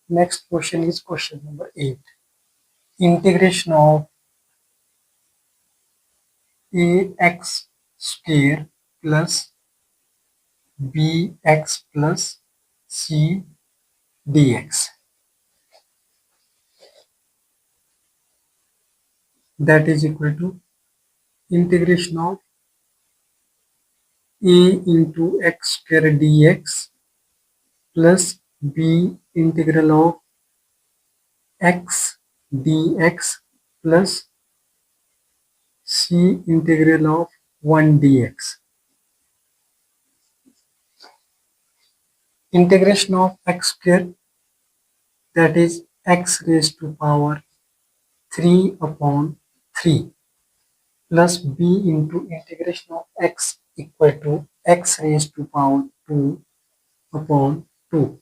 Next question is question number 8. Integration of ax square plus bx plus c dx. That is equal to integration of a into x square dx plus b integral of x dx plus c integral of 1 dx. Integration of x square, that is x raised to power 3 upon 3, plus b into integration of x equal to x raised to power 2 upon 2,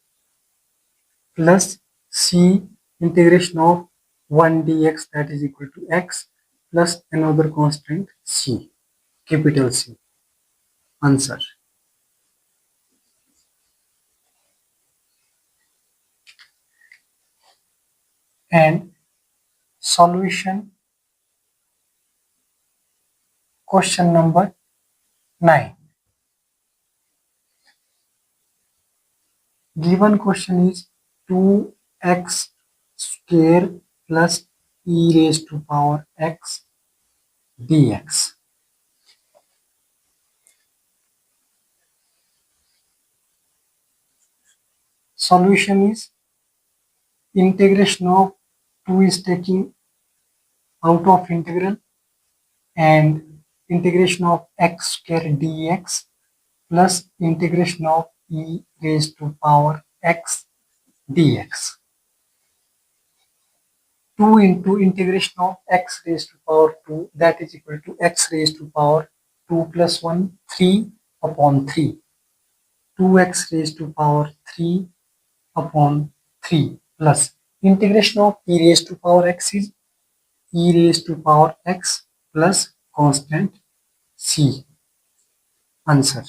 plus c integration of 1 dx, that is equal to x plus another constant c, capital C. Answer. And solution, question number 9. Given question is 2x square plus e raised to power x dx. Solution is integration of 2 is taking out of integral and integration of x square dx plus integration of e raised to power x dx. 2 into integration of x raised to power 2, that is equal to x raised to power 2 plus 1, 3 upon 3. 2x raised to power 3 upon 3 plus integration of e raised to power x is e raised to power x plus constant c. Answer.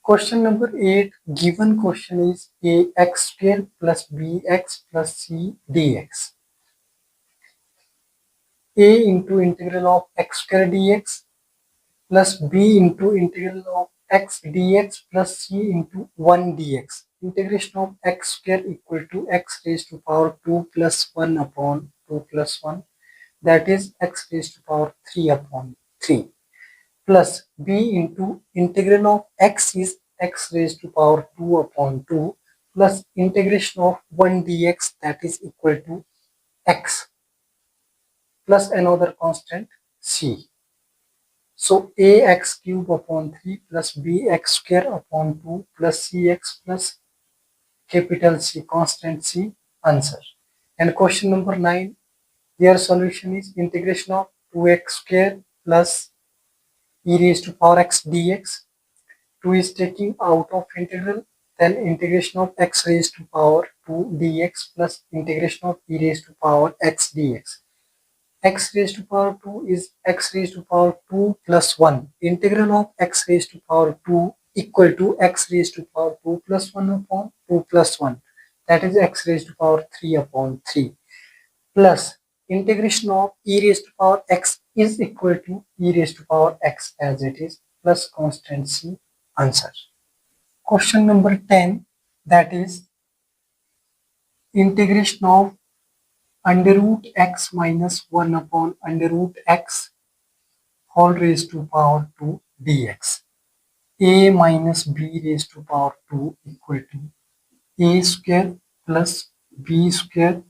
Question number 8. Given question is ax square plus bx plus c dx. A into integral of x square dx plus b into integral of x dx plus c into 1 dx. Integration of x square equal to x raised to power 2 plus 1 upon 2 plus 1, that is x raised to power 3 upon 3, plus b into integral of x is x raised to power 2 upon 2 plus integration of 1 dx, that is equal to x plus another constant c. So ax cube upon 3 plus bx square upon 2 plus cx plus capital C, constant C. Answer. And question number 9, their solution is integration of 2x square plus e raised to power x dx. 2 is taking out of integral, then integration of x raised to power 2 dx plus integration of e raised to power x dx. X raised to power 2 is x raised to power 2 plus 1. Integral of x raised to power 2 equal to x raised to power 2 plus 1 upon 2 plus 1. That is x raised to power 3 upon 3. Plus integration of e raised to power x is equal to e raised to power x as it is plus constant c. Answer. Question number 10, that is integration of under root x minus 1 upon under root x whole raised to power 2 dx. A minus b raised to power 2 equal to a square plus b square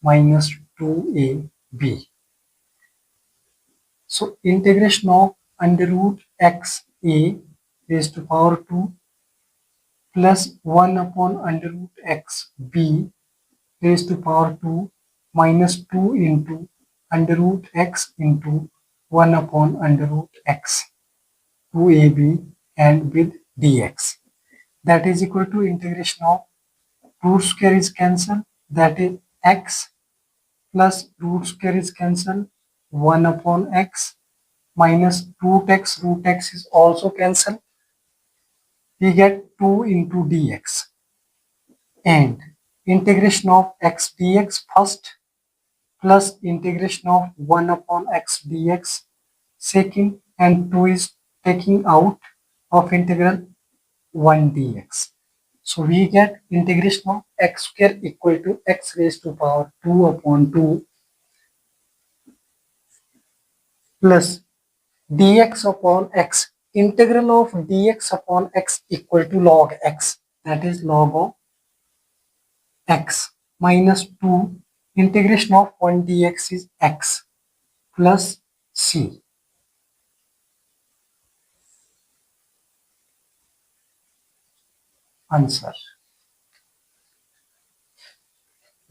minus 2ab. So integration of under root x a raised to power 2 plus 1 upon under root x b raised to power 2 minus 2 into under root x into 1 upon under root x 2ab and with dx. That is equal to integration of root square is cancelled, that is x plus root square is cancelled, 1 upon x minus root x is also cancelled, we get 2 into dx, and integration of x dx first plus integration of 1 upon x dx second, and 2 is taking out of integral 1 dx. So we get integration of x square equal to x raised to power 2 upon 2 plus dx upon x. Integral of dx upon x equal to log x, that is log of x, minus 2 integration of 1 dx is x plus c. Answer.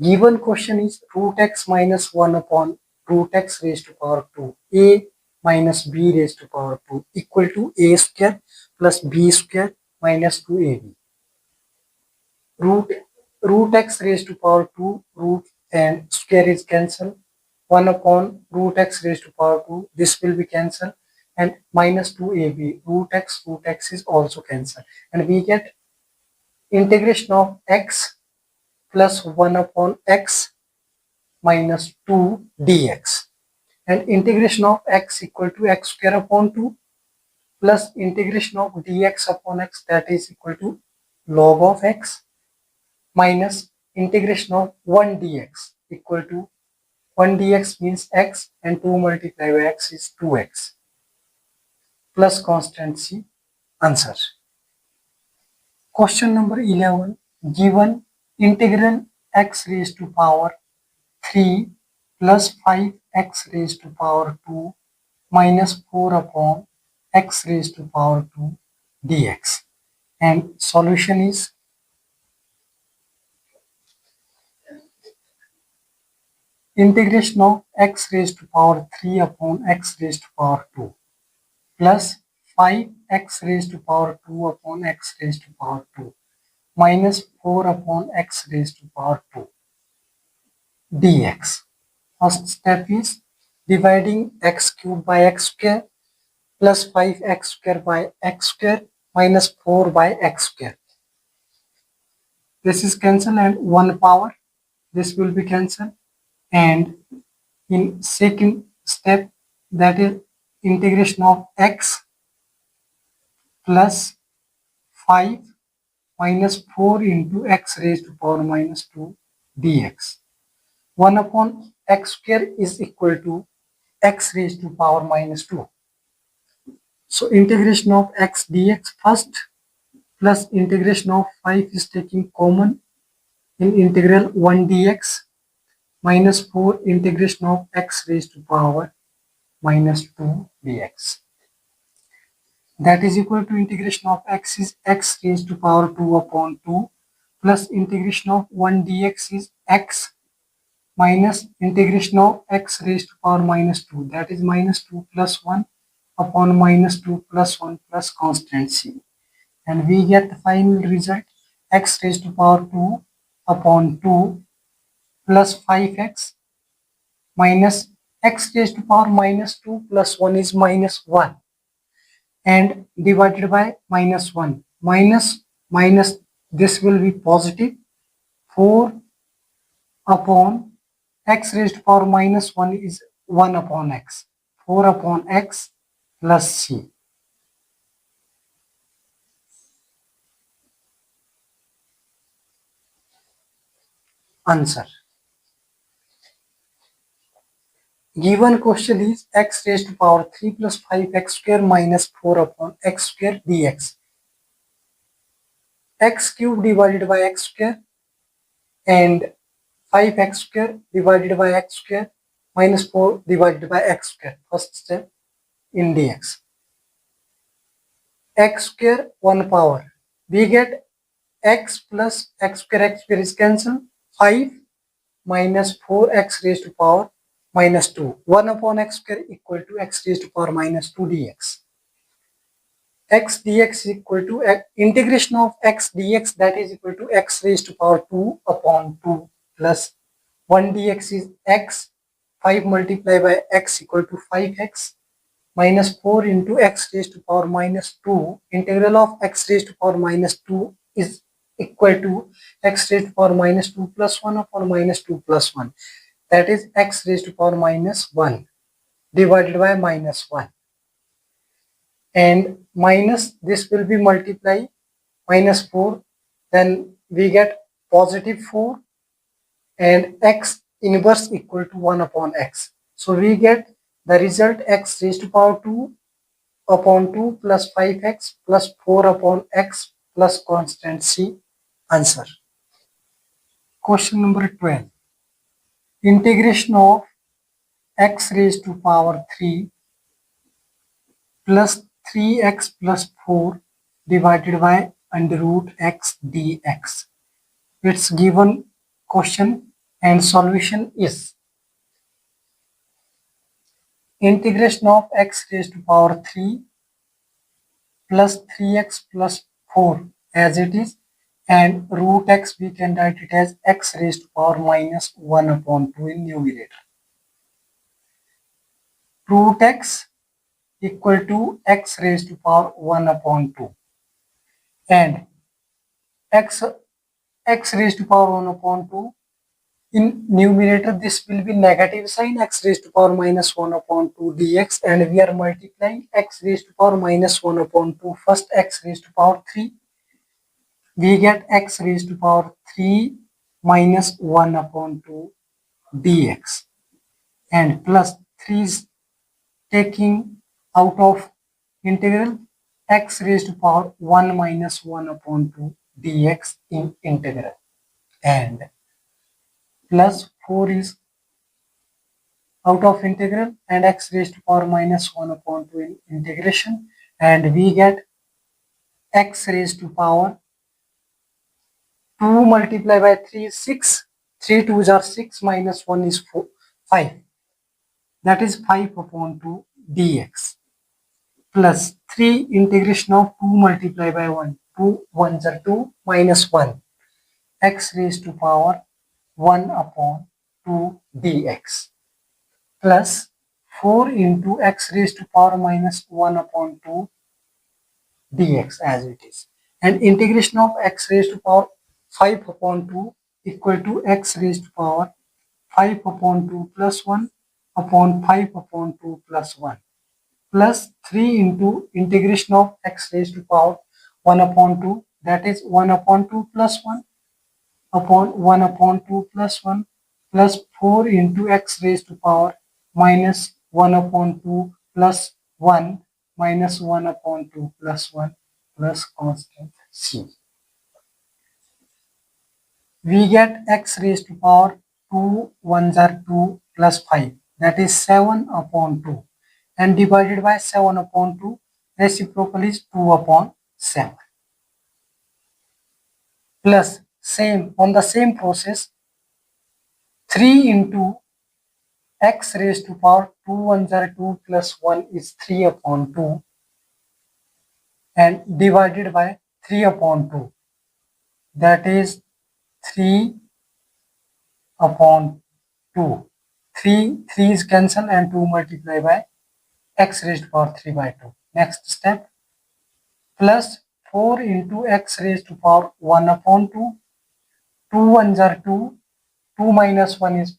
Given question is root x minus 1 upon root x raised to power 2 a minus b raised to power 2 equal to a square plus b square minus 2ab. Root root x raised to power 2 root and square is cancelled. 1 upon root x raised to power 2, this will be cancelled, and minus 2ab root x is also cancelled, and we get integration of x plus 1 upon x minus 2 dx, and integration of x equal to x square upon 2 plus integration of dx upon x, that is equal to log of x minus integration of 1 dx equal to 1 dx means x and 2 multiplied by x is 2x plus constant c. Answer. Question number 11. Given integral x raised to power 3 plus 5x raised to power 2 minus 4 upon x raised to power 2 dx, and solution is integration of x raised to power 3 upon x raised to power 2 plus 5x raised to power 2 upon x raised to power 2 minus 4 upon x raised to power 2 dx. First step is dividing x cubed by x square plus 5x square by x square minus 4 by x square. This is cancelled and 1 power, this will be cancelled, and in second step, that is integration of x plus 5 minus 4 into x raised to power minus 2 dx. 1 upon x square is equal to x raised to power minus 2. So integration of x dx first plus integration of 5 is taking common in integral 1 dx minus 4 integration of x raised to power minus 2 dx. That is equal to integration of x is x raised to power 2 upon 2 plus integration of 1 dx is x minus integration of x raised to power minus 2, that is minus 2 plus 1 upon minus 2 plus 1 plus constant c, and we get the final result x raised to power 2 upon 2 plus 5x minus x raised to power minus 2 plus 1 is minus 1 and divided by minus 1 minus this will be positive 4 upon x raised to power minus 1 is 1 upon x, 4 upon x plus c. Answer. Given question is x raised to power 3 plus 5x square minus 4 upon x square dx. X cube divided by x square and 5x square divided by x square minus 4 divided by x square. First step in dx. X square 1 power. We get x plus x square is cancelled. 5 minus 4x raised to power minus 2. 1 upon x square equal to x raised to power minus 2 dx. X dx is equal to integration of x dx, that is equal to x raised to power 2 upon 2 plus 1 dx is x, 5 multiplied by x equal to 5x minus 4 into x raised to power minus 2. Integral of x raised to power minus 2 is equal to x raised to power minus 2 plus 1 upon minus 2 plus 1. That is x raised to power minus 1 divided by minus 1. And minus this will be multiply minus 4. Then we get positive 4 and x inverse equal to 1 upon x. So we get the result x raised to power 2 upon 2 plus 5x plus 4 upon x plus constant c. Answer. Question number 12. Integration of x raised to power 3 plus 3x plus 4 divided by under root x dx. Its given question and solution is integration of x raised to power 3 plus 3x plus 4 as it is, and root x we can write it as x raised to power minus 1 upon 2 in numerator. Root x equal to x raised to power 1 upon 2 and x raised to power 1 upon 2 in numerator. This will be negative sign x raised to power minus 1 upon 2 dx, and we are multiplying x raised to power minus 1 upon 2. First x raised to power 3, we get x raised to power 3 minus 1 upon 2 dx, and plus 3 is taking out of integral, x raised to power 1 minus 1 upon 2 dx in integral, and plus 4 is out of integral and x raised to power minus 1 upon 2 in integration, and we get x raised to power 2 multiplied by 3 is 6, 3 2s are 6 minus 1 is 4, 5, that is 5 upon 2 dx, plus 3 integration of 2 multiplied by 1, 2 1s are 2 minus 1, x raised to power 1 upon 2 dx, plus 4 into x raised to power minus 1 upon 2 dx as it is, and integration of x raised to power 5 upon 2 equal to x raised to power 5 upon 2 plus 1 upon 5 upon 2 plus 1, plus 3 into integration of x raised to power 1 upon 2, that is 1 upon 2 plus 1 upon 1 upon 2 plus 1, plus 4 into x raised to power minus 1 upon 2 plus 1 minus 1 upon 2 plus 1 plus constant c. We get x raised to power 2 1s are 2 plus 5, that is 7 upon 2, and divided by 7 upon 2, reciprocal is 2 upon 7, plus same on the same process 3 into x raised to power 2 1s are 2 plus 1 is 3 upon 2, and divided by 3 upon 2, that is 3 upon 2. 3 is cancelled and 2 multiplied by x raised to power 3 by 2. Next step, plus 4 into x raised to power 1 upon 2. 2 1s are 2. 2 minus 1 is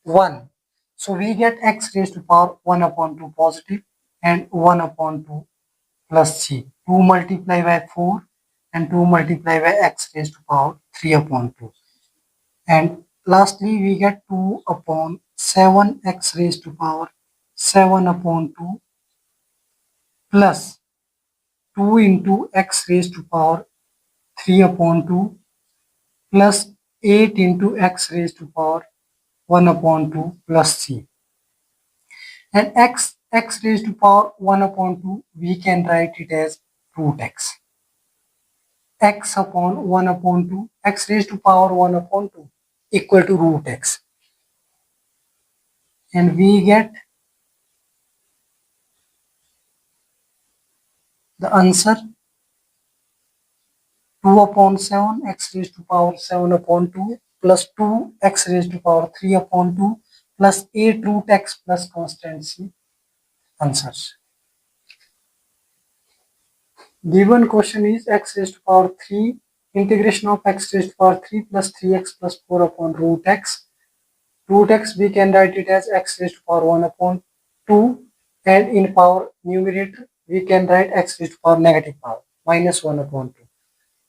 1. So we get x raised to power 1 upon 2 positive and 1 upon 2 plus c. 2 multiplied by 4 and 2 multiplied by x raised to power 3 upon 2. And lastly, we get 2 upon 7 x raised to power 7 upon 2 plus 2 into x raised to power 3 upon 2 plus 8 into x raised to power 1 upon 2 plus c. And x raised to power 1 upon 2, we can write it as root x. X upon 1 upon 2, x raised to power 1 upon 2 equal to root x. And we get the answer 2 upon 7 x raised to power 7 upon 2 plus 2 x raised to power 3 upon 2 plus 8 root x plus constant c. Answers. Given question is x raised to power 3, integration of x raised to power 3 plus 3x plus 4 upon root x. Root x we can write it as x raised to power 1 upon 2, and in power numerator we can write x raised to power negative power minus 1 upon 2.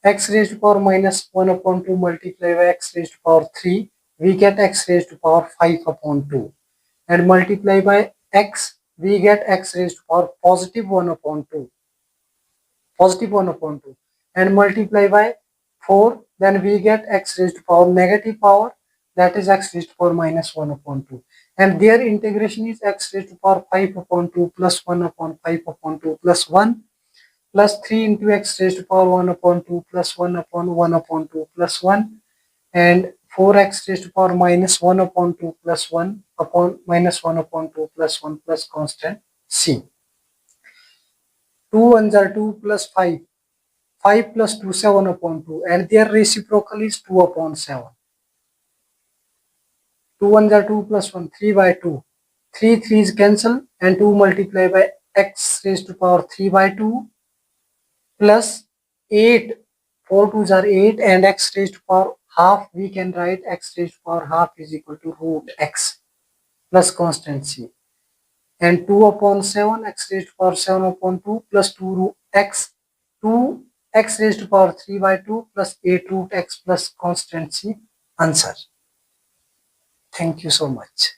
X raised to power minus 1 upon 2 multiplied by x raised to power 3, we get x raised to power 5 upon 2, and multiply by x, we get x raised to power positive 1 upon 2, positive 1 upon 2, and multiply by 4, then we get x raised to power negative power, that is x raised to power minus 1 upon 2, and their integration is x raised to power 5 upon 2 plus 1 upon 5 upon 2 plus 1 plus 3 into x raised to power 1 upon 2 plus 1 upon 1 upon 2 plus 1, and 4x raised to power minus 1 upon 2 plus 1 upon minus 1 upon 2 plus 1 plus constant c. 2 ones are 2 plus 5. 5 plus 2, 7 upon 2, and their reciprocal is 2 upon 7. 2 ones are 2 plus 1, 3 by 2. 3 3's cancel, and 2 multiplied by x raised to power 3 by 2 plus 8. 4 2's are 8, and x raised to power half, we can write x raised to power half is equal to root x plus constant c. And 2 upon 7, x raised to power 7 upon 2 plus 2 root x, 2 x raised to power 3 by 2 plus 8 root x plus constant c. Answer. Thank you so much.